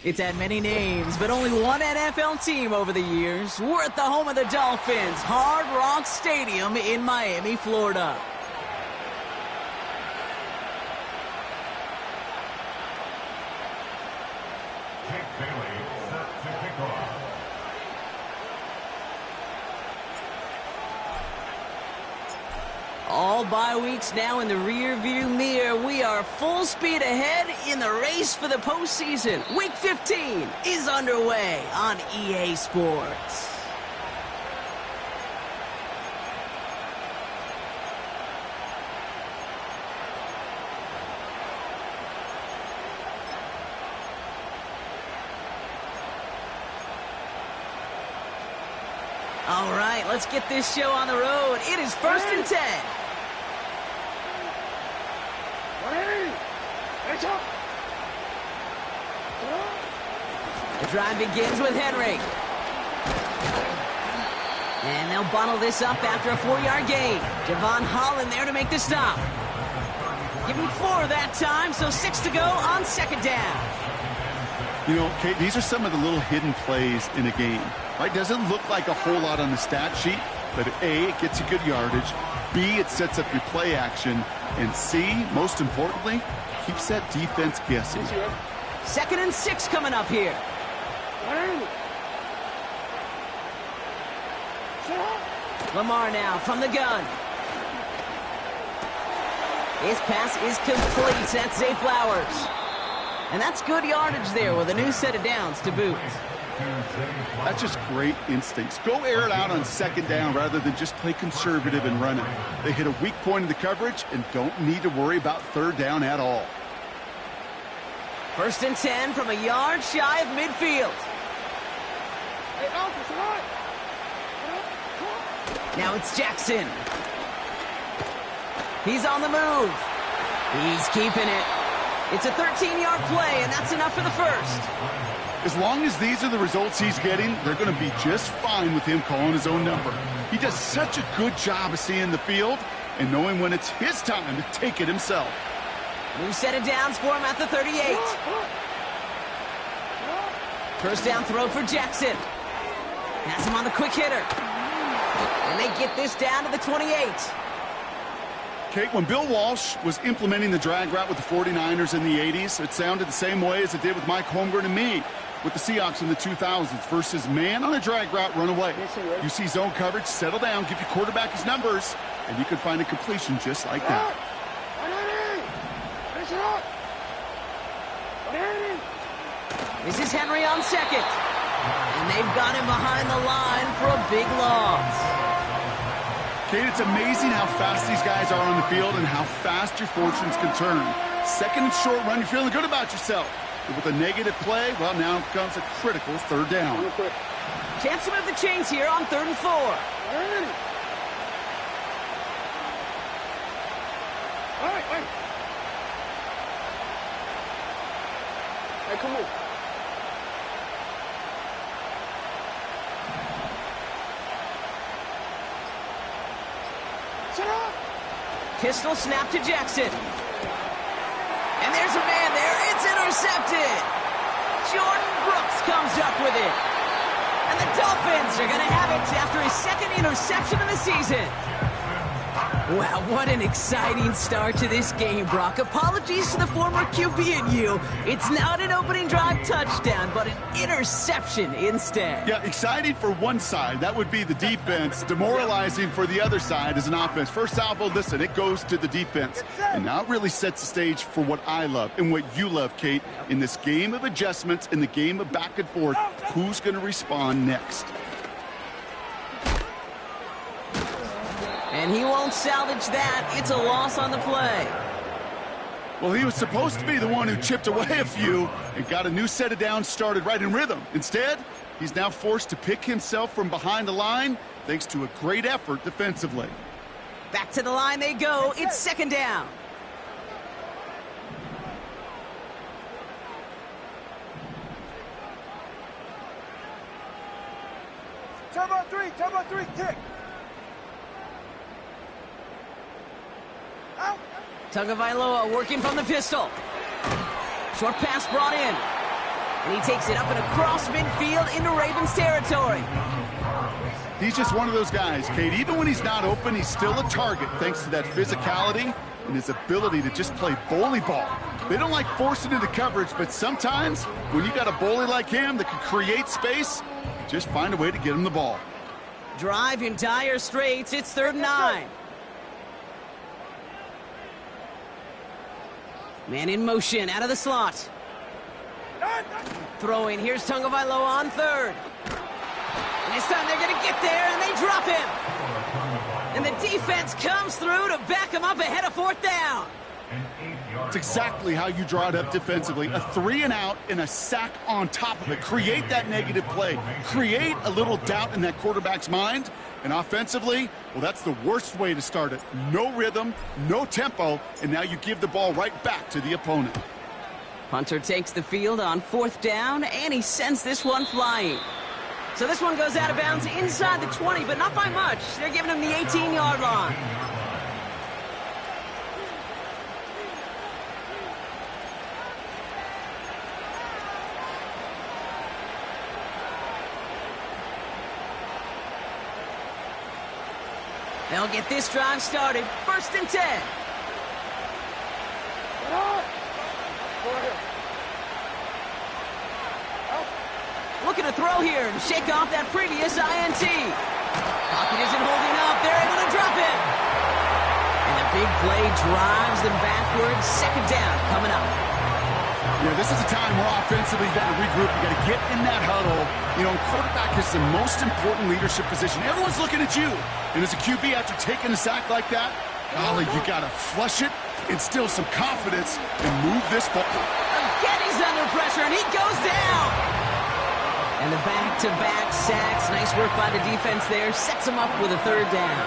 It's had many names, but only one NFL team over the years. We're at the home of the Dolphins, Hard Rock Stadium in Miami, Florida. All bye weeks now in the rear-view mirror. We are full speed ahead in the race for the postseason. Week 15 is underway on EA Sports. All right, let's get this show on the road. It is 1st and 10. The drive begins with Henry. And they'll bottle this up after a 4-yard gain. Javon Holland there to make the stop. Give him 4 that time, so 6 to go on 2nd down. You know, Kate, these are some of the little hidden plays in a game. Right? Doesn't look like a whole lot on the stat sheet, but A, it gets you good yardage. B, it sets up your play action. And C, most importantly, keeps that defense guessing. 2nd and 6 coming up here. Lamar now from the gun. His pass is complete. That's Zay Flowers. And that's good yardage there with a new set of downs to boot. That's just great instincts. Go air it out on 2nd down rather than just play conservative and run it. They hit a weak point in the coverage and don't need to worry about 3rd down at all. 1st and 10 from a yard shy of midfield. Now it's Jackson. He's on the move. He's keeping it. It's a 13-yard play, and that's enough for the first. As long as these are the results he's getting, they're going to be just fine with him calling his own number. He does such a good job of seeing the field and knowing when it's his time to take it himself. New set of downs for him at the 38. First down throw for Jackson. Has him on the quick hitter. And they get this down to the 28. Kate, when Bill Walsh was implementing the drag route with the 49ers in the 80s, it sounded the same way as it did with Mike Holmgren and me with the Seahawks in the 2000s versus man on a drag route, run away. You see zone coverage, settle down, give your quarterback his numbers, and you can find a completion just like that. This is Henry on 2nd. And they've got him behind the line for a big loss. Kate, it's amazing how fast these guys are on the field and how fast your fortunes can turn. 2nd and short run, you're feeling good about yourself. But with a negative play, well, now comes a critical 3rd down. Chance to move the chains here on 3rd and 4. Hey, come on. Pistol snap to Jackson. And there's a man there. It's intercepted. Jordan Brooks comes up with it. And the Dolphins are going to have it after his 2nd interception of the season. Wow, what an exciting start to this game, Brock. Apologies to the former QB and you. It's not an opening drive touchdown, but an interception instead. Yeah, exciting for one side. That would be the defense. Demoralizing for the other side as an offense. First salvo, listen, it goes to the defense. And now it really sets the stage for what I love and what you love, Kate. In this game of adjustments, in the game of back and forth, who's going to respond next? And he won't salvage that. It's a loss on the play. Well, he was supposed to be the one who chipped away a few and got a new set of downs started right in rhythm. Instead, he's now forced to pick himself from behind the line thanks to a great effort defensively. Back to the line they go. It's 2nd down. Turbo 3, tick. Out. Tagovailoa working from the pistol. Short pass brought in. And he takes it up and across midfield into Ravens territory. He's just one of those guys, Kate. Even when he's not open, he's still a target thanks to that physicality and his ability to just play bully ball. They don't like forcing into coverage, but sometimes when you got a bully like him that can create space, just find a way to get him the ball. Drive in dire straits. It's 3rd and 9. Man in motion, out of the slot. Throwing, here's Tagovailoa on 3rd. And this time they're going to get there, and they drop him. And the defense comes through to back him up ahead of 4th down. It's exactly how you draw it up defensively. A 3 and out and a sack on top of it. Create that negative play. Create a little doubt in that quarterback's mind. And offensively, well, that's the worst way to start it. No rhythm, no tempo, and now you give the ball right back to the opponent. Punter takes the field on 4th down, and he sends this one flying. So this one goes out of bounds inside the 20, but not by much. They're giving him the 18-yard line. They'll get this drive started. 1st and 10. Looking to throw here and shake off that previous INT. Pocket isn't holding up. They're able to drop it. And the big play drives them backwards. 2nd down coming up. Yeah, this is a time where offensively you got to regroup. You got to get in that huddle. You know, quarterback is the most important leadership position. Everyone's looking at you. And as a QB, after taking a sack like that, golly, you got to flush it, instill some confidence, and move this ball. Again, he's under pressure, and he goes down. And the back-to-back sacks. Nice work by the defense there. Sets him up with a 3rd down.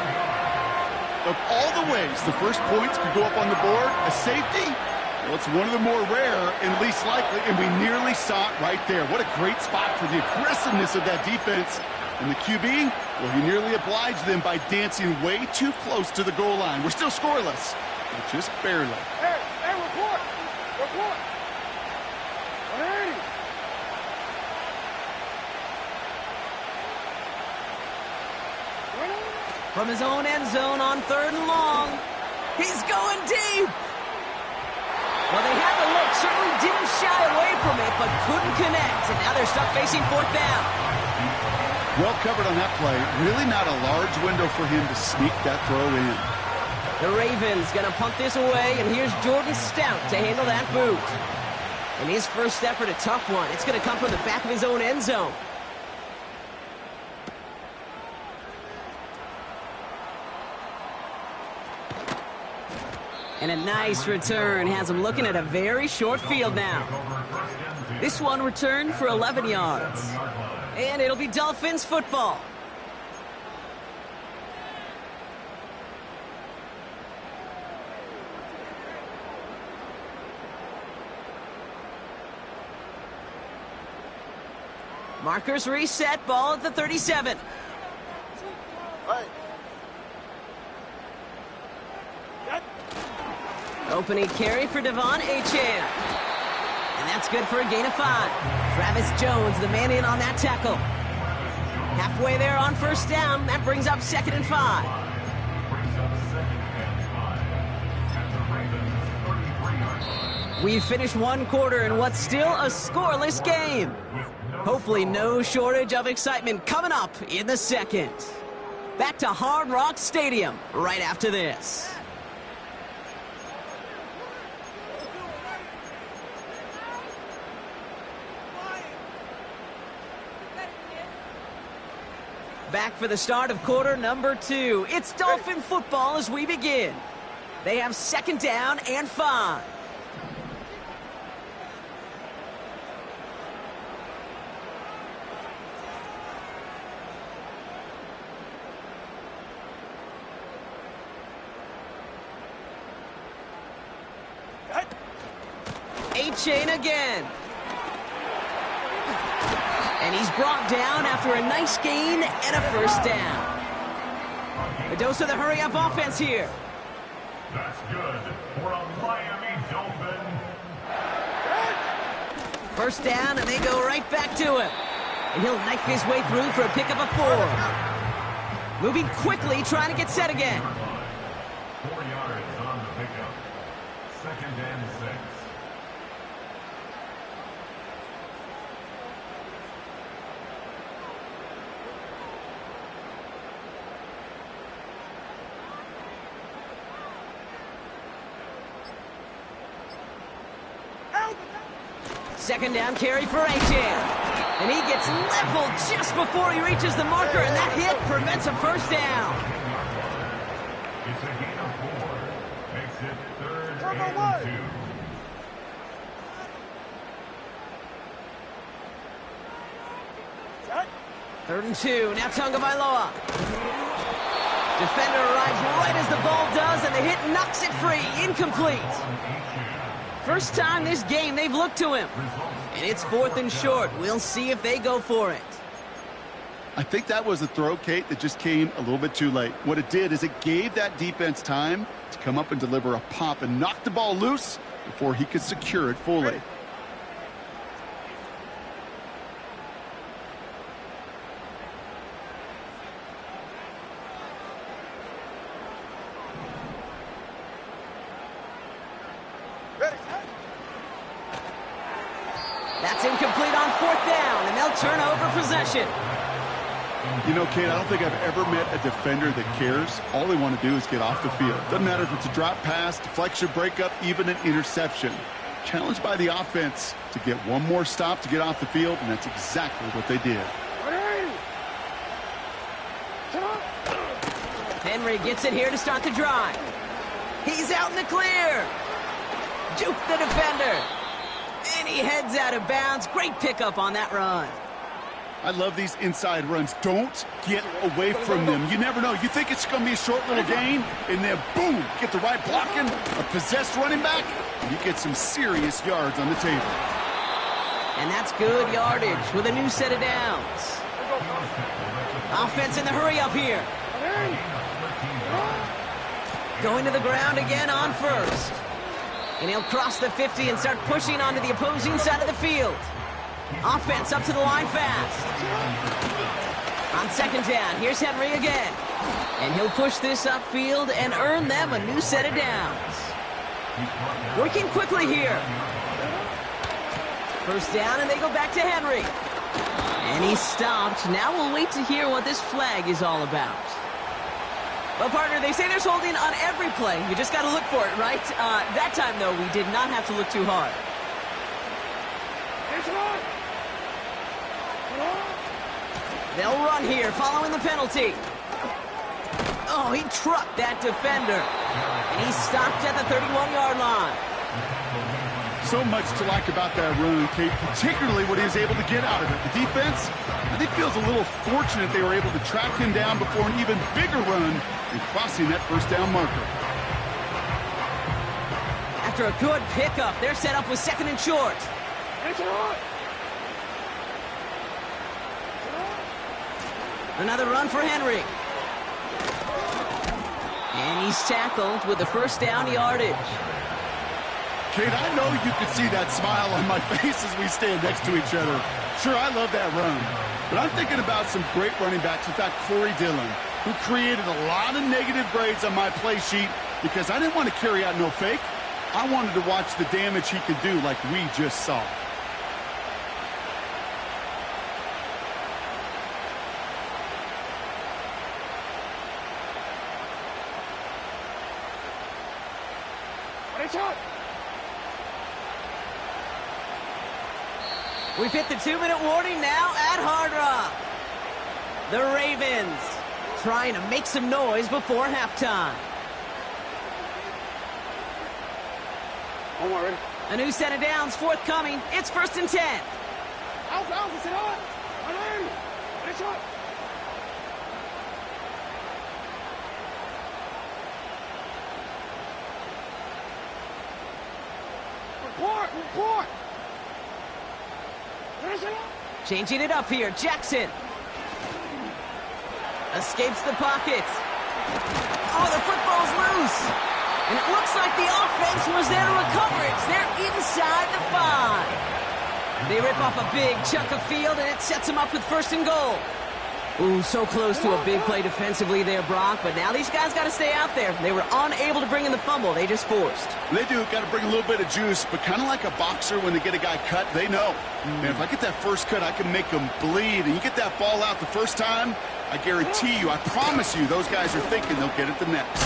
Of all the ways the first points could go up on the board, a safety, well, it's one of the more rare and least likely, and we nearly saw it right there. What a great spot for the aggressiveness of that defense. And the QB, well, he nearly obliged them by dancing way too close to the goal line. We're still scoreless, but just barely. Hey, report! Report! 180! From his own end zone on 3rd and long. He's going deep. Well, they had the look, certainly didn't shy away from it, but couldn't connect. And now they're stuck facing 4th down. Well covered on that play. Really not a large window for him to sneak that throw in. The Ravens going to punt this away, and here's Jordan Stout to handle that boot. And his first effort, a tough one. It's going to come from the back of his own end zone. And a nice return has him looking at a very short field now. This one returned for 11 yards. And it'll be Dolphins football. Markers reset, ball at the 37. Hey. Opening carry for Devon Achane. And that's good for a gain of 5. Travis Jones, the man in on that tackle. Halfway there on 1st down. That brings up 2nd and 5. We've finished 1 quarter in what's still a scoreless game. Hopefully no shortage of excitement coming up in the 2nd. Back to Hard Rock Stadium right after this. Back for the start of quarter number 2. It's Dolphin football as we begin. They have 2nd down and 5. Achane again. And he's brought down after a nice gain and a 1st down. A dose of the hurry-up offense here. That's good for a Miami Dolphin. First down, and they go right back to him. And he'll knife his way through for a pickup of 4. Moving quickly, trying to get set again. 4 yards on the pickup. 2nd and 6. Second down carry for A-Chan. And he gets leveled just before he reaches the marker, and that hit prevents a first down. It's a gain of 4. Makes it 3rd and 2. Third and 2. Now Tagovailoa. Defender arrives right as the ball does, and the hit knocks it free. Incomplete. First time this game they've looked to him. And it's 4th and short. We'll see if they go for it. I think that was a throw, Kate, that just came a little bit too late. What it did is it gave that defense time to come up and deliver a pop and knock the ball loose before he could secure it fully. That's incomplete on 4th down, and they'll turn over possession. You know, Kate, I don't think I've ever met a defender that cares. All they want to do is get off the field. Doesn't matter if it's a drop pass, deflection, breakup, even an interception. Challenged by the offense to get one more stop to get off the field, and that's exactly what they did. Henry gets it here to start the drive. He's out in the clear. Juke the defender. And he heads out of bounds. Great pickup on that run. I love these inside runs. Don't get away from them. You never know. You think it's going to be a short little gain, and then boom, get the right blocking, a possessed running back, and you get some serious yards on the table. And that's good yardage with a new set of downs. Offense in the hurry up here. Going to the ground again on first. And he'll cross the 50 and start pushing onto the opposing side of the field. Offense up to the line fast. On second down, here's Henry again. And he'll push this upfield and earn them a new set of downs. Working quickly here. First down, and they go back to Henry. And he's stopped. Now we'll wait to hear what this flag is all about. Well, partner, they say there's holding on every play. You just got to look for it, right? That time, though, we did not have to look too hard. They'll run here, following the penalty. Oh, he trucked that defender. And he stopped at the 31-yard line. So much to like about that run, Kate, particularly what he was able to get out of it. The defense, I think, feels a little fortunate they were able to track him down before an even bigger run and crossing that first down marker. After a good pickup, they're set up with second and short. Another run for Henry. And he's tackled with the first down yardage. Kate, I know you could see that smile on my face as we stand next to each other. Sure, I love that run. But I'm thinking about some great running backs with that Corey Dillon, who created a lot of negative grades on my play sheet because I didn't want to carry out no fake. I wanted to watch the damage he could do like we just saw. We've hit the 2-minute warning now at Hard Rock. The Ravens trying to make some noise before halftime. Ready? A new set of downs forthcoming. It's 1st and 10. Alpha, sit on. Ready? Ready, shot. Report. Changing it up here. Jackson escapes the pocket. Oh, the football's loose. And it looks like the offense was there to recover it. They're inside the 5. They rip off a big chunk of field, and it sets them up with 1st and goal. Ooh, so close to a big play defensively there, Brock, but now these guys got to stay out there. They were unable to bring in the fumble. They just forced. They do. Got to bring a little bit of juice, but kind of like a boxer when they get a guy cut, they know. Man, if I get that first cut, I can make them bleed. And you get that ball out the first time, I guarantee you, I promise you, those guys are thinking they'll get it the next.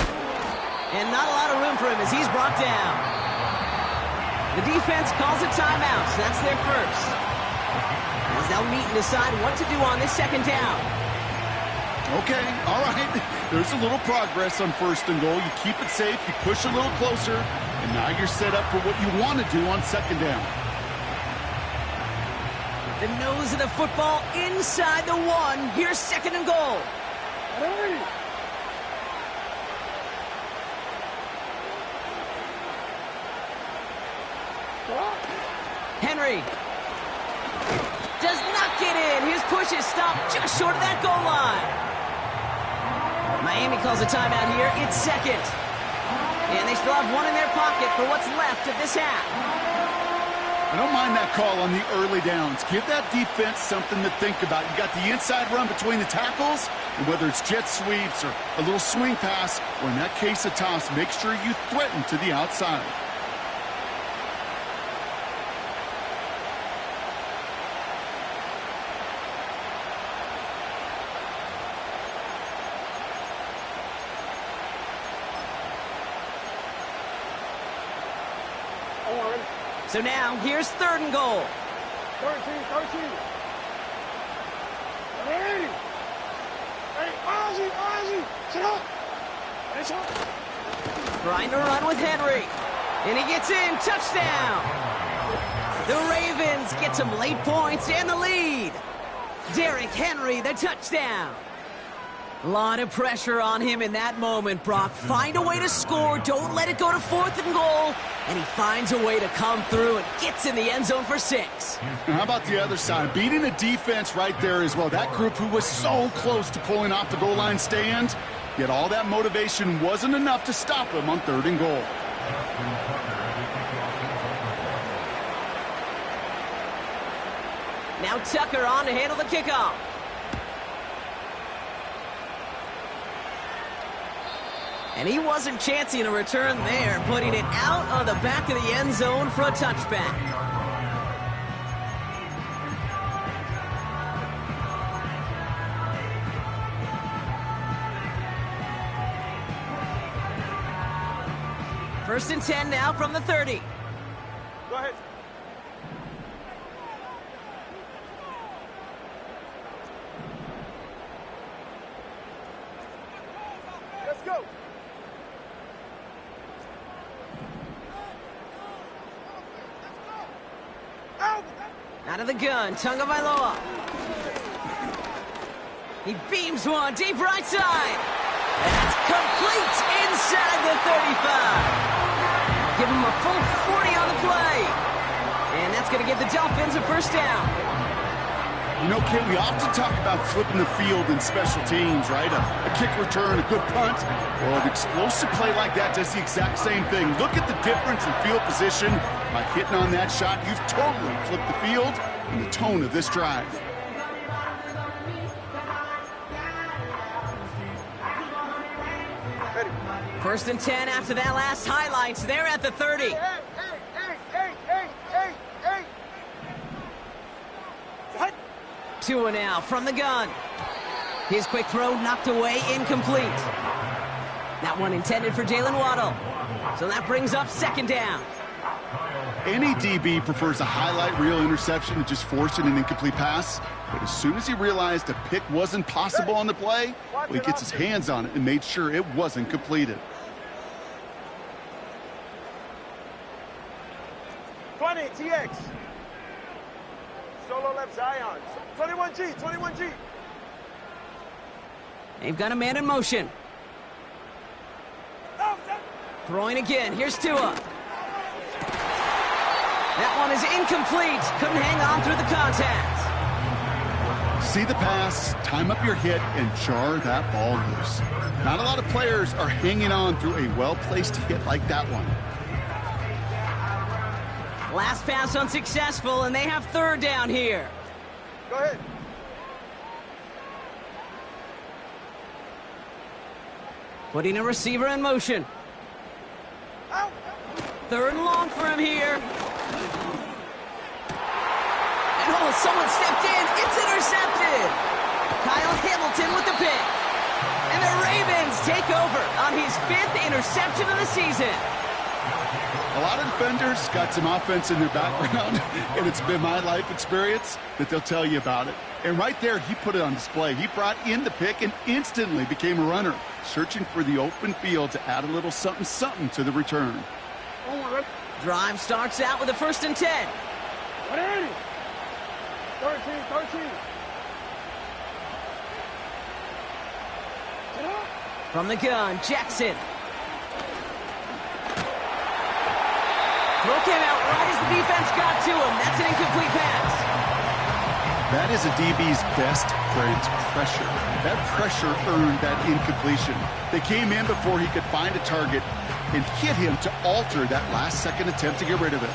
And not a lot of room for him as he's brought down. The defense calls a timeout, so that's their first. As they'll meet and decide what to do on this 2nd down. Okay, all right. There's a little progress on 1st and goal. You keep it safe, you push a little closer, and now you're set up for what you want to do on 2nd down. The nose of the football inside the 1. Here's 2nd and goal. Hey! Henry does not get in. His push is stopped just short of that goal line. Miami calls a timeout here. It's 2nd. And they still have 1 in their pocket for what's left of this half. I don't mind that call on the early downs. Give that defense something to think about. You got the inside run between the tackles, and whether it's jet sweeps or a little swing pass, or in that case a toss, make sure you threaten to the outside. So now, here's 3rd and goal. 13. Hey! Hey, Ozzy! Sit up! Hey, up! Trying to run with Henry. And he gets in. Touchdown! The Ravens get some late points and the lead. Derrick Henry, the touchdown. A lot of pressure on him in that moment, Brock. Find a way to score. Don't let it go to 4th and goal. And he finds a way to come through and gets in the end zone for 6. And how about the other side? Beating the defense right there as well. That group who was so close to pulling off the goal line stand, yet all that motivation wasn't enough to stop him on 3rd and goal. Now Tucker on to handle the kickoff. And he wasn't chancing a return there, putting it out of the back of the end zone for a touchback. First and 10 now from the 30. Go ahead. Let's go. Out of the gun, Tagovailoa. He beams one deep right side. And that's complete inside the 35. Give him a full 40 on the play. And that's going to give the Dolphins a 1st down. You know, Kate, we often talk about flipping the field in special teams, right? A kick return, a good punt. Well, an explosive play like that does the exact same thing. Look at the difference in field position. By hitting on that shot, you've totally flipped the field and the tone of this drive. First and 10 after that last highlights. They're at the 30. Hey! 2 now from the gun. His quick throw knocked away, incomplete. That one intended for Jalen Waddle. So that brings up 2nd down. Any DB prefers a highlight reel interception to just forcing an incomplete pass. But as soon as he realized a pick wasn't possible on the play, well, he gets his hands on it and made sure it wasn't completed. 20, TX. Solo left Zion. 21G. They've got a man in motion. Throwing again. Here's Tua. That one is incomplete. Couldn't hang on through the contact. See the pass, time up your hit, and jar that ball loose. Not a lot of players are hanging on through a well-placed hit like that one. Last pass unsuccessful, and they have third down here. Go ahead. Putting a receiver in motion. Out. Third and long for him here. And oh, someone stepped in. It's intercepted. Kyle Hamilton with the pick. And the Ravens take over on his 5th interception of the season. A lot of defenders got some offense in their background, and it's been my life experience that they'll tell you about it. And right there, he put it on display. He brought in the pick and instantly became a runner, searching for the open field to add a little something to the return. Drive starts out with a 1st and 10. 13. From the gun, Jackson. Throw came out right as the defense got to him. That's an incomplete pass. That is a DB's best friend, pressure. That pressure earned that incompletion. They came in before he could find a target and hit him to alter that last-second attempt to get rid of it.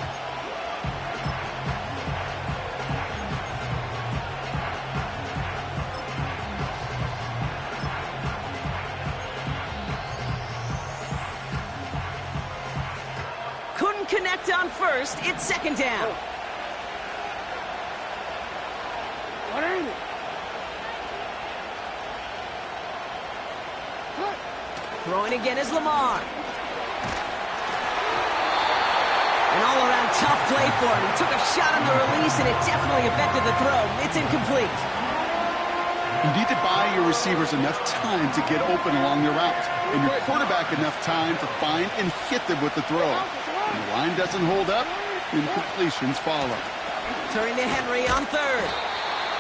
Couldn't connect on first. It's 2nd down. Throwing again is Lamar. An all-around tough play for him. He took a shot on the release, and it definitely affected the throw. It's incomplete. You need to buy your receivers enough time to get open along their route, and your quarterback enough time to find and hit them with the throw. When the line doesn't hold up, incompletions follow. Turning to Henry on 3rd.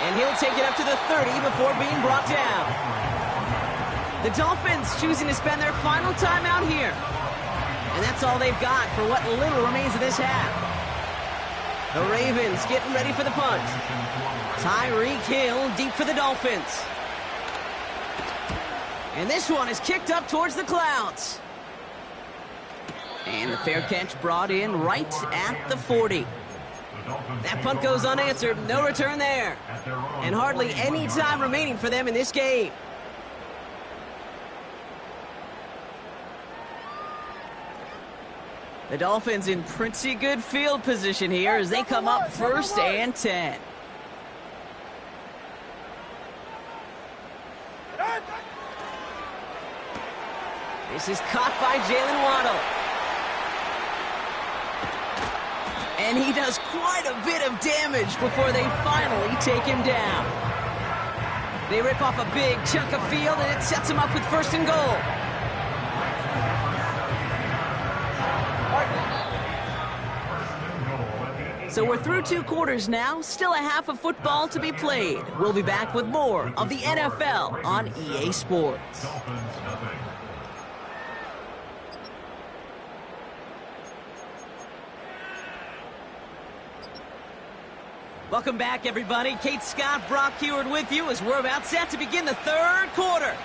And he'll take it up to the 30 before being brought down. The Dolphins choosing to spend their final time out here. And that's all they've got for what little remains of this half. The Ravens getting ready for the punt. Tyreek Hill deep for the Dolphins. And this one is kicked up towards the clouds. And the fair catch brought in right at the 40. That punt goes unanswered. No return there. And hardly any time remaining for them in this game. The Dolphins in pretty good field position here as they come up 1st and 10. This is caught by Jalen Waddle. And he does quite a bit of damage before they finally take him down. They rip off a big chunk of field, and it sets him up with 1st and goal. So we're through 2 quarters now, still a half of football to be played. We'll be back with more of the NFL on EA Sports. Welcome back, everybody. Kate Scott, Brock Heward with you as we're about set to begin the 3rd quarter.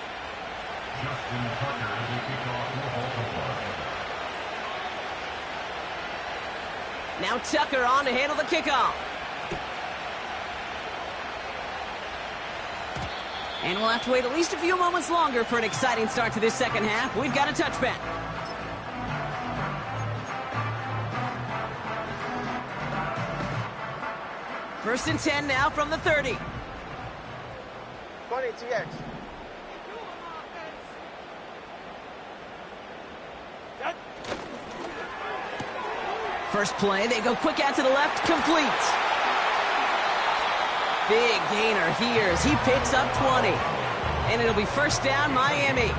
Now Tucker on to handle the kickoff. And we'll have to wait at least a few moments longer for an exciting start to this 2nd half. We've got a touchback. First and 10 now from the 30. 20 TX. First play, they go quick out to the left, complete. Big gainer here as he picks up 20. And it'll be 1st down, Miami.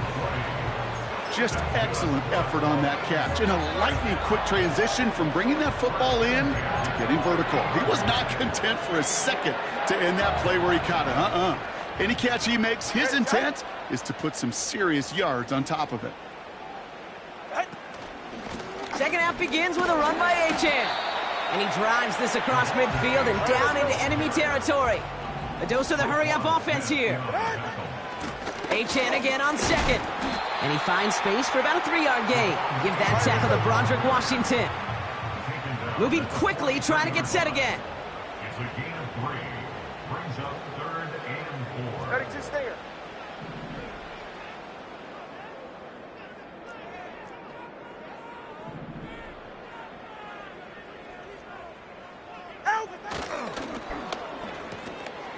Just excellent effort on that catch. And a lightning quick transition from bringing that football in to getting vertical. He was not content for a second to end that play where he caught it. Any catch he makes, his intent is to put some serious yards on top of it. 2nd half begins with a run by Achane. And he drives this across midfield and down into enemy territory. A dose of the hurry-up offense here. Achane again on 2nd. And he finds space for about a 3-yard gain. Give that tackle to Broderick Washington. Moving quickly, trying to get set again. It's a gain of 3. Brings up 3rd and 4. 32 stinger.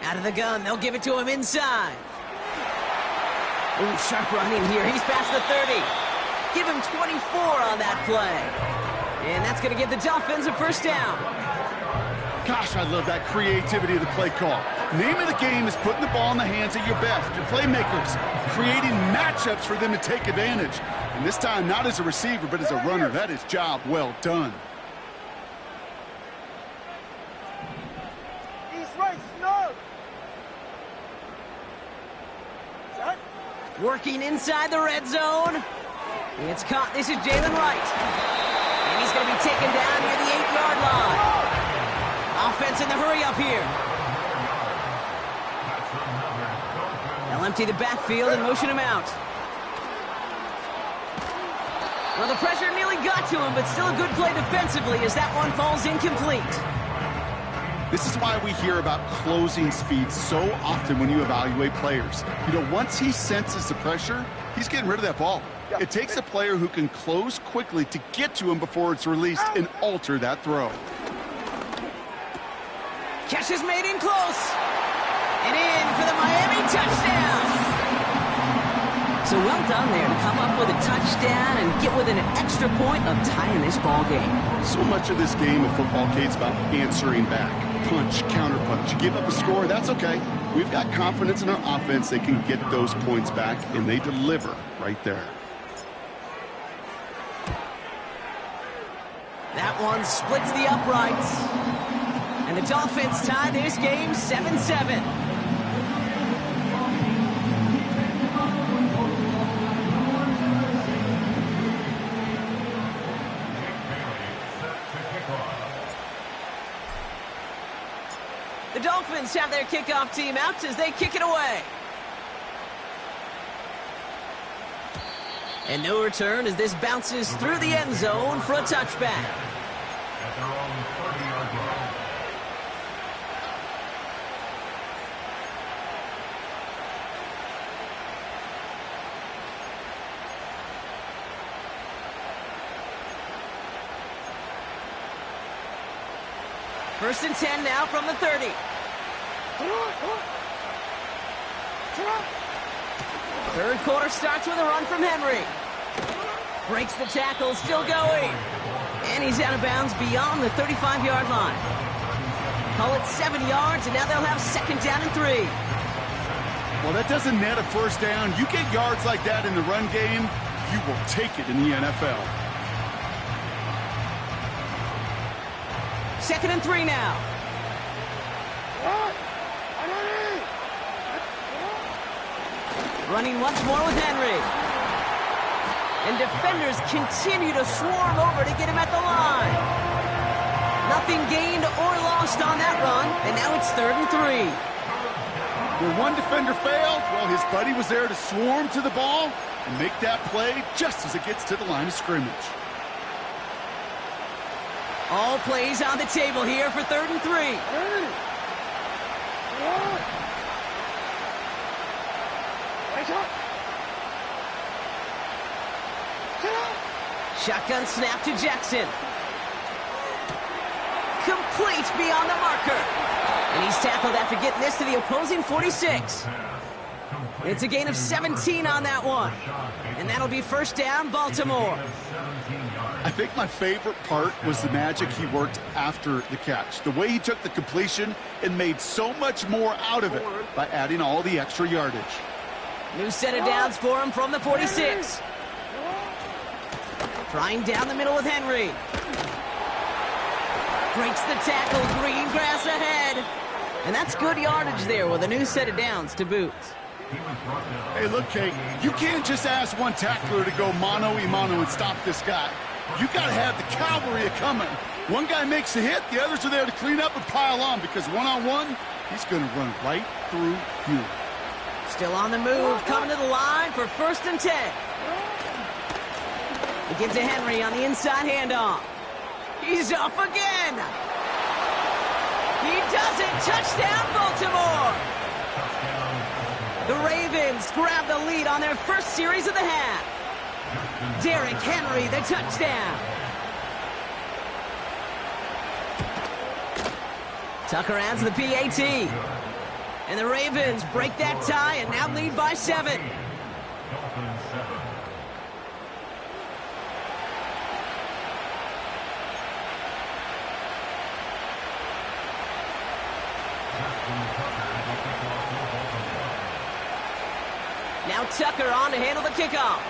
Out of the gun, they'll give it to him inside. Ooh, sharp running here. He's past the 30. Give him 24 on that play. And that's going to give the Dolphins a first down. Gosh, I love that creativity of the play call. Name of the game is putting the ball in the hands of your best, your playmakers, creating matchups for them to take advantage. And this time, not as a receiver, but as a runner. That is job well done. East right, snug. Set. Working inside the red zone. It's caught. This is Jalen Wright. And he's going to be taken down near the 8-yard line. Offense in the hurry up here. They'll empty the backfield and motion him out. Well, the pressure nearly got to him, but still a good play defensively as that one falls incomplete. This is why we hear about closing speed so often when you evaluate players. You know, once he senses the pressure, he's getting rid of that ball. It takes a player who can close quickly to get to him before it's released and alter that throw. Catch is made in close. And in for the Miami touchdown. So well done there to come up with a touchdown and get within an extra point of tying this ball game. So much of this game of football, Kate, is about answering back. Punch, counterpunch. You give up a score, that's okay. We've got confidence in our offense. They can get those points back, and they deliver right there. That one splits the uprights. And the Dolphins tie this game 7-7. The Dolphins have their kickoff team out as they kick it away. And no return as this bounces through the end zone for a touchback. At their own 30-yard line. First and 10 now from the 30. Third quarter starts with a run from Henry. Breaks the tackle, still going. And he's out of bounds beyond the 35-yard line. Call it 7 yards, and now they'll have second down and 3. Well, that doesn't net a first down. You get yards like that in the run game, you will take it in the NFL. Second and 3 now. Running once more with Henry. And defenders continue to swarm over to get him at the line. Nothing gained or lost on that run, and now it's 3rd and 3. Where one defender failed, well, his buddy was there to swarm to the ball and make that play just as it gets to the line of scrimmage. All plays on the table here for 3rd and 3. Shotgun snap to Jackson. Complete beyond the marker. And he's tackled after getting this to the opposing 46. It's a gain of 17 on that one. And that'll be first down, Baltimore. I think my favorite part was the magic he worked after the catch. The way he took the completion and made so much more out of it by adding all the extra yardage. New set of downs for him from the 46. Trying down the middle with Henry. Breaks the tackle, green grass ahead. And that's good yardage there with a new set of downs to boot. Hey, look, Kate, you can't just ask one tackler to go mano-a-mano and stop this guy. You got to have the cavalry coming. One guy makes a hit, the others are there to clean up and pile on because one-on-one, he's going to run right through you. Still on the move, coming to the line for 1st and 10. He gives to Henry on the inside handoff. He's off again. He does it. Touchdown, Baltimore. The Ravens grab the lead on their first series of the half. Derrick Henry, the touchdown. Tucker adds the PAT. And the Ravens break that tie and now lead by 7. Now Tucker on to handle the kickoff.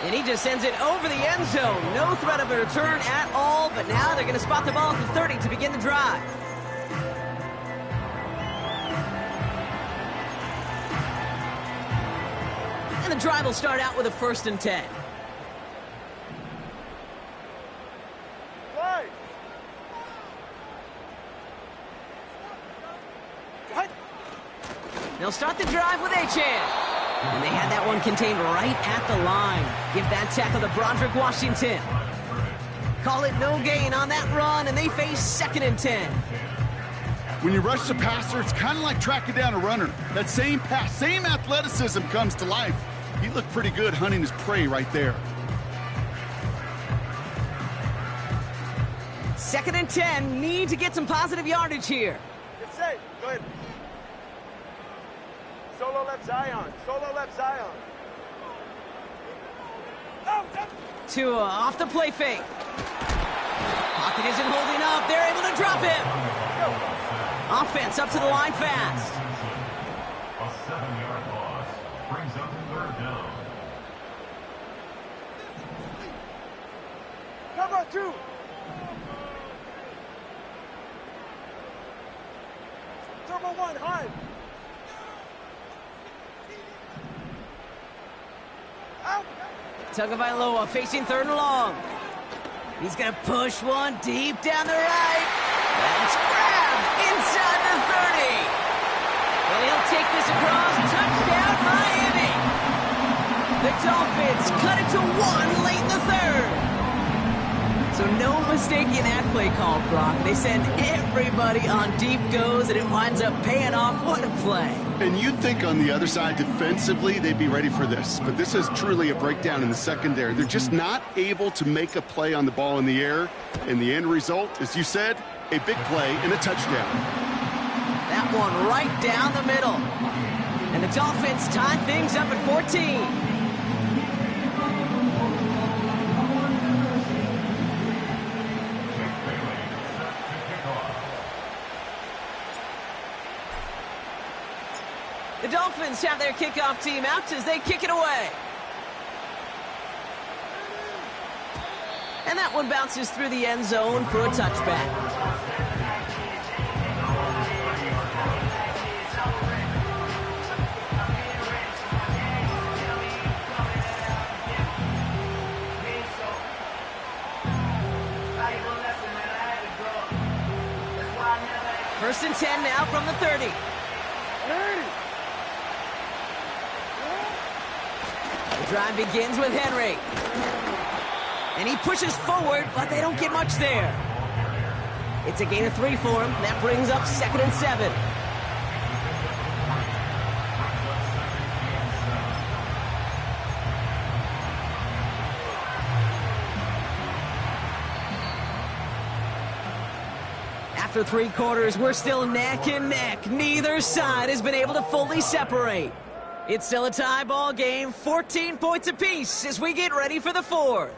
And he just sends it over the end zone. No threat of a return at all, but now they're going to spot the ball at the 30 to begin the drive. And the drive will start out with a 1st and 10. They'll start the drive with Achane. And they had that one contained right at the line. Give that tackle to Broderick Washington. Call it no gain on that run, and they face 2nd and 10. When you rush the passer, it's kind of like tracking down a runner. That same pass, same athleticism comes to life. He looked pretty good hunting his prey right there. 2nd and 10, need to get some positive yardage here. It's safe. Go ahead. Solo left Zion. Solo left Zion. Tua off the play fake. Pocket isn't holding up. They're able to drop him. Offense up to the line fast. A 7-yard loss brings up 3rd down. Cover 2. Turbo 1, high. Tagovailoa facing 3rd and long. He's going to push one deep down the right. That's grabbed inside the 30. Well, he'll take this across. Touchdown, Miami. The Dolphins cut it to 1 late in the 3rd. So no mistaking that play call, Brock. They send everybody on deep goes, and it winds up paying off. What a play. And you'd think on the other side defensively they'd be ready for this. But this is truly a breakdown in the secondary. They're just not able to make a play on the ball in the air. And the end result, as you said, a big play and a touchdown. That one right down the middle. And the Dolphins tie things up at 14. The Dolphins have their kickoff team out as they kick it away. And that one bounces through the end zone for a touchback. First and 10 now from the 30. The drive begins with Henry. And he pushes forward, but they don't get much there. It's a gain of 3 for him. That brings up 2nd and 7. After 3 quarters, we're still neck and neck. Neither side has been able to fully separate. It's still a tie ball game, 14 points apiece as we get ready for the 4th.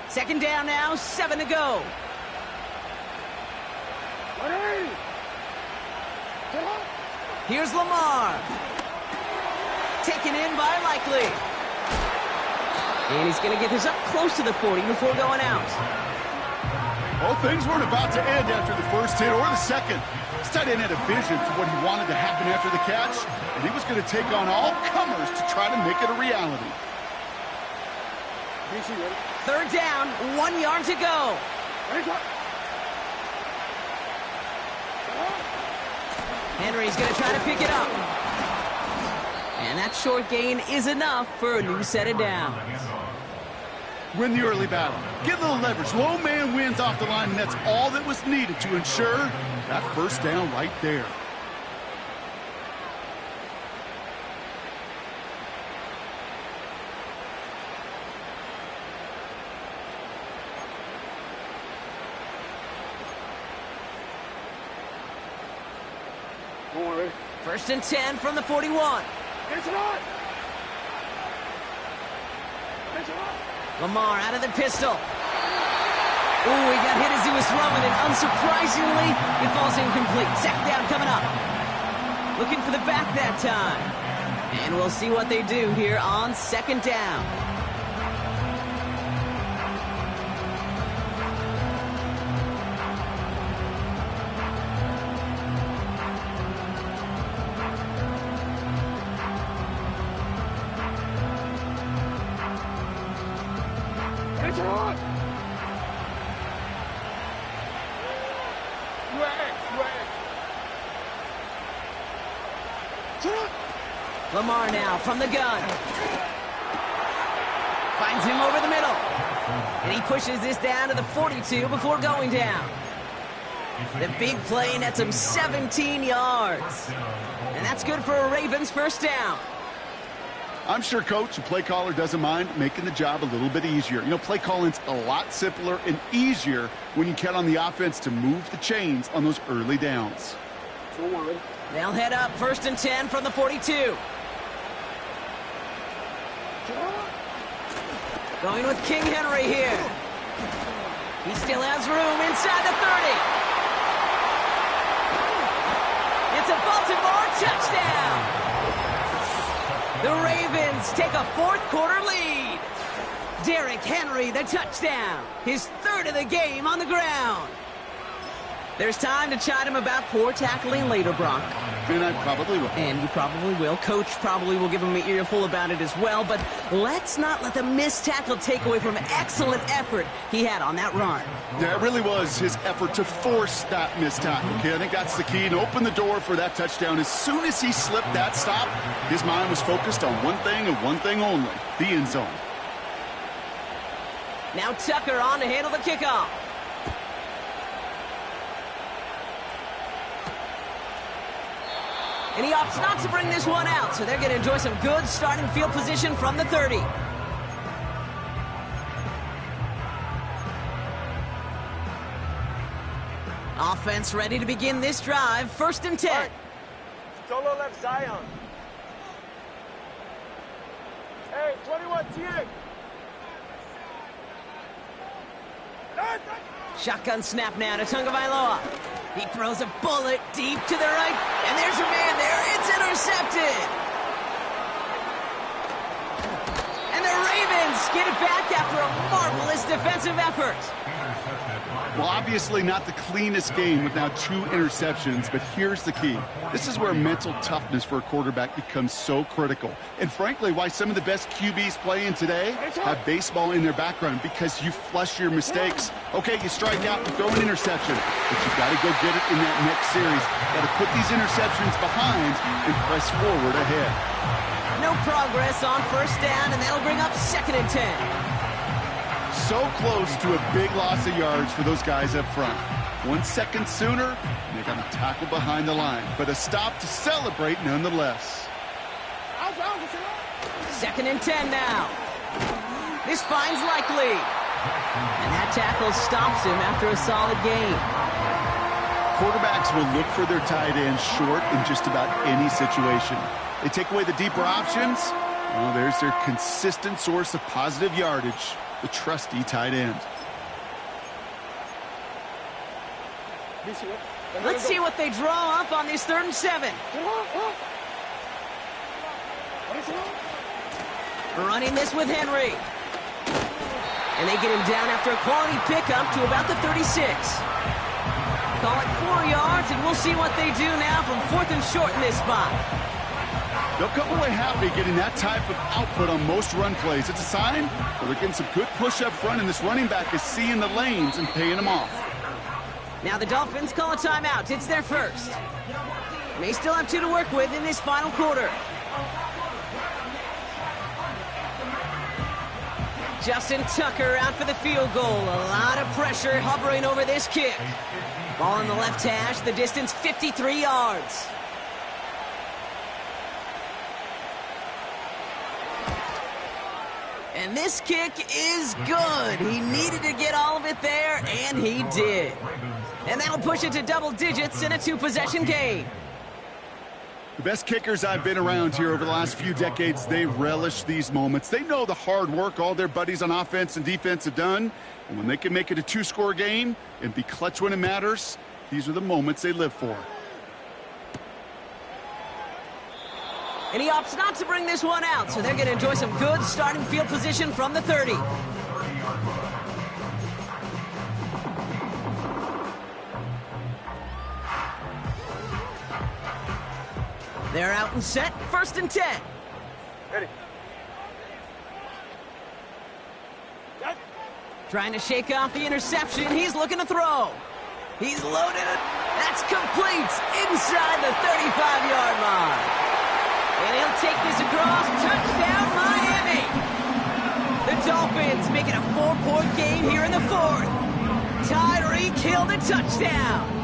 Second down now, 7 to go. Here's Lamar. Taken in by Likely. And he's going to get this up close to the 40 before going out. Well, things weren't about to end after the first hit or the second. This tight end had a vision for what he wanted to happen after the catch, and he was going to take on all comers to try to make it a reality. 3rd down, 1 yard to go. Henry's going to try to pick it up. And that short gain is enough for a new set of downs. Win the early battle. Get a little leverage. Low man wins off the line, and that's all that was needed to ensure that first down right there. First and 10 from the 41. Lamar out of the pistol. Ooh, he got hit as he was throwing it. Unsurprisingly, it falls incomplete. Second down coming up. Looking for the back that time. And we'll see what they do here on second down. Lamar now from the gun. Finds him over the middle. And he pushes this down to the 42 before going down. The big play nets him 17 yards. And that's good for a Ravens first down. I'm sure coach and play caller doesn't mind making the job a little bit easier. You know, play calling's a lot simpler and easier when you count on the offense to move the chains on those early downs. They'll head up first and 10 from the 42. Going with King Henry here. He still has room inside the 30. It's a Baltimore touchdown. The Ravens take a fourth-quarter lead. Derrick Henry, the touchdown. His third of the game on the ground. There's time to chide him about poor tackling later, Brock. And I probably will. And you probably will. Coach probably will give him an earful about it as well. But let's not let the missed tackle take away from excellent effort he had on that run. Yeah, it really was his effort to force that missed tackle. Okay, I think that's the key, and open the door for that touchdown. As soon as he slipped that stop, his mind was focused on one thing and one thing only, the end zone. Now Tucker on to handle the kickoff. And he opts not to bring this one out, so they're going to enjoy some good starting field position from the 30. Offense ready to begin this drive. First and 10. Right. Solo left Zion. Hey, 21 TA. Shotgun snap now to Tagovailoa. He throws a bullet deep to the right, and there's a man there. It's intercepted. And the Ravens get it back after a marvelous defensive effort. Well, obviously not the cleanest game with now 2 interceptions, but here's the key. This is where mental toughness for a quarterback becomes so critical. And frankly, why some of the best QBs playing today have baseball in their background, because you flush your mistakes. Okay, you strike out and throw an interception, but you've got to go get it in that next series. Got to put these interceptions behind and press forward ahead. No progress on first down, and that'll bring up second and 10. So close to a big loss of yards for those guys up front. 1 second sooner, they got to tackle behind the line. But a stop to celebrate nonetheless. Second and 10 now. This finds Likely. And that tackle stops him after a solid gain. Quarterbacks will look for their tight end short in just about any situation. They take away the deeper options. Well, there's their consistent source of positive yardage. The trusty tight end. Let's see what they draw up on this 3rd and 7. Running this with Henry. And they get him down after a quality pickup to about the 36. Call it 4 yards, and we'll see what they do now from 4th and short in this spot. They'll come away happy getting that type of output on most run plays. It's a sign that they're getting some good push up front, and this running back is seeing the lanes and paying them off. Now the Dolphins call a timeout. It's their first. They still have 2 to work with in this final quarter. Justin Tucker out for the field goal. A lot of pressure hovering over this kick. Ball in the left hash, the distance 53 yards. And this kick is good. He needed to get all of it there, and he did. And that'll push it to double digits in a 2-possession game. The best kickers I've been around here over the last few decades, they relish these moments. They know the hard work all their buddies on offense and defense have done. And when they can make it a 2-score game and be clutch when it matters, these are the moments they live for. And he opts not to bring this one out, so they're going to enjoy some good starting field position from the 30. They're out and set, 1st and 10. Ready. Trying to shake off the interception. He's looking to throw. He's loaded it. That's complete inside the 35-yard line. And he'll take this across. Touchdown, Miami. The Dolphins make it a 4-point game here in the 4th. Tyreek Hill the touchdown.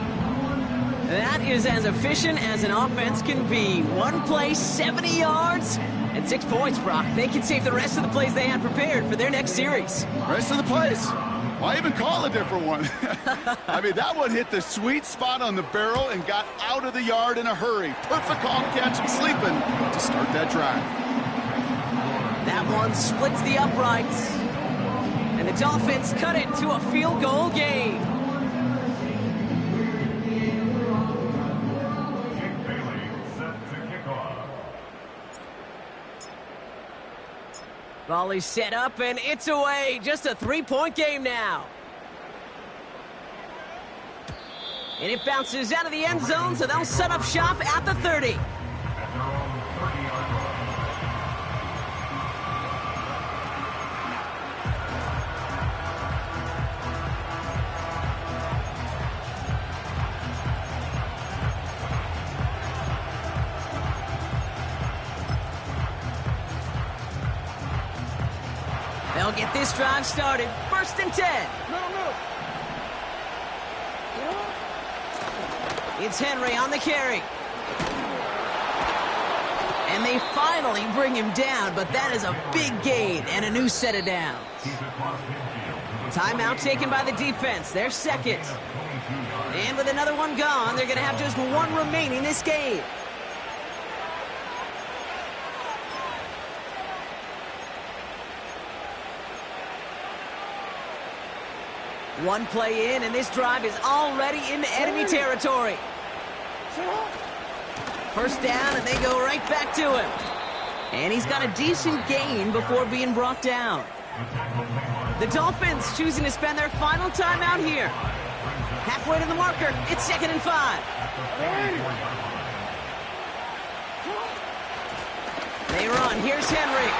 That is as efficient as an offense can be. 1 play, 70 yards, and 6 points, Brock. They can save the rest of the plays they had prepared for their next series. Rest of the plays? Why even call a different one? I mean, that one hit the sweet spot on the barrel and got out of the yard in a hurry. Perfect call to catch him sleeping to start that drive. That one splits the uprights. And the Dolphins cut it to a field goal game. Volley set up, and it's away. Just a 3-point game now. And it bounces out of the end zone, so they'll set up shop at the 30. They'll get this drive started. 1st and 10. No. It's Henry on the carry. And they finally bring him down, but that is a big gain and a new set of downs. Timeout taken by the defense. They're 2nd. And with another one gone, they're going to have just 1 remaining this game. One play in, and this drive is already into enemy territory. 1st down, and they go right back to him. And he's got a decent gain before being brought down. The Dolphins choosing to spend their final timeout here. Halfway to the marker, it's 2nd and 5. They run, here's Henry.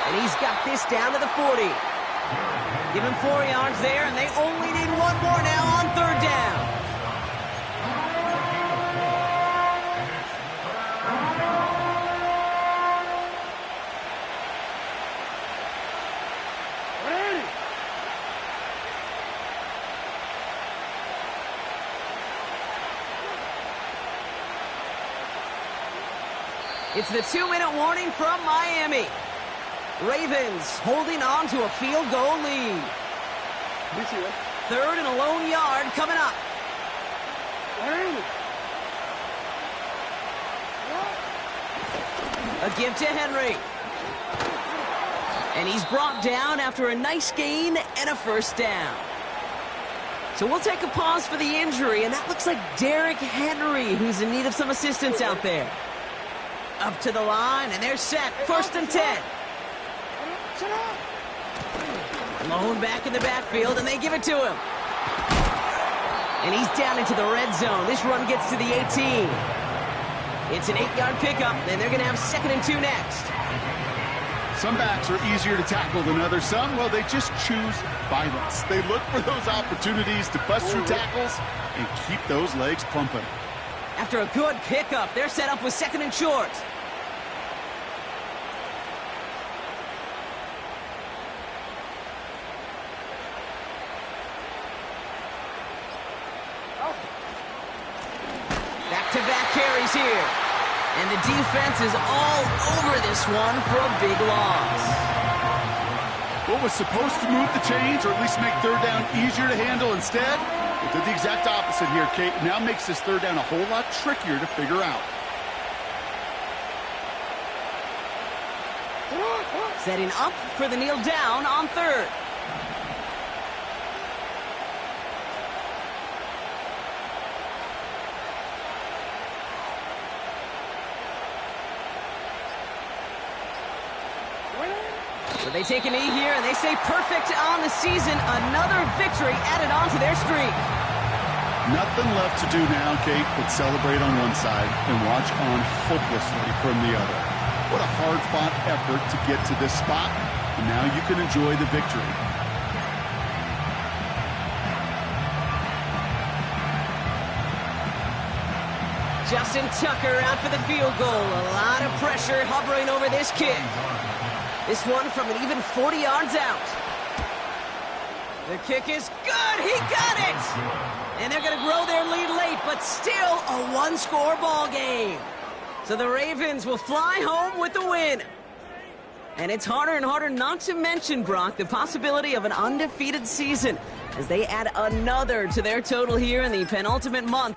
And he's got this down to the 40. Give him 4 yards there, and they only need 1 more now on 3rd down. Ready. It's the 2-minute warning from Miami. Ravens holding on to a field goal lead. 3rd and a lone yard coming up. A give to Henry. And he's brought down after a nice gain and a 1st down. So we'll take a pause for the injury, and that looks like Derrick Henry, who's in need of some assistance out there. Up to the line, and they're set. 1st and 10. Lone back in the backfield, and they give it to him. And he's down into the red zone. This run gets to the 18. It's an 8-yard pickup, and they're going to have 2nd and 2 next. Some backs are easier to tackle than others. Some, well, they just choose violence. They look for those opportunities to bust through tackles and keep those legs pumping. After a good pickup, they're set up with 2nd and short. Back-to-back carries here. And the defense is all over this one for a big loss. What was supposed to move the chains, or at least make 3rd down easier to handle instead, it did the exact opposite here, Kate. Now makes this 3rd down a whole lot trickier to figure out. Setting up for the kneel down on 3rd. So they take a knee here, and they say perfect on the season. Another victory added on to their streak. Nothing left to do now, Kate, but celebrate on one side and watch on hopelessly from the other. What a hard-fought effort to get to this spot, and now you can enjoy the victory. Justin Tucker out for the field goal. A lot of pressure hovering over this kick. This one from an even 40 yards out. The kick is good. He got it. And they're going to grow their lead late, but still a one-score ball game. So the Ravens will fly home with the win. And it's harder and harder not to mention, Brock, the possibility of an undefeated season as they add another to their total here in the penultimate month.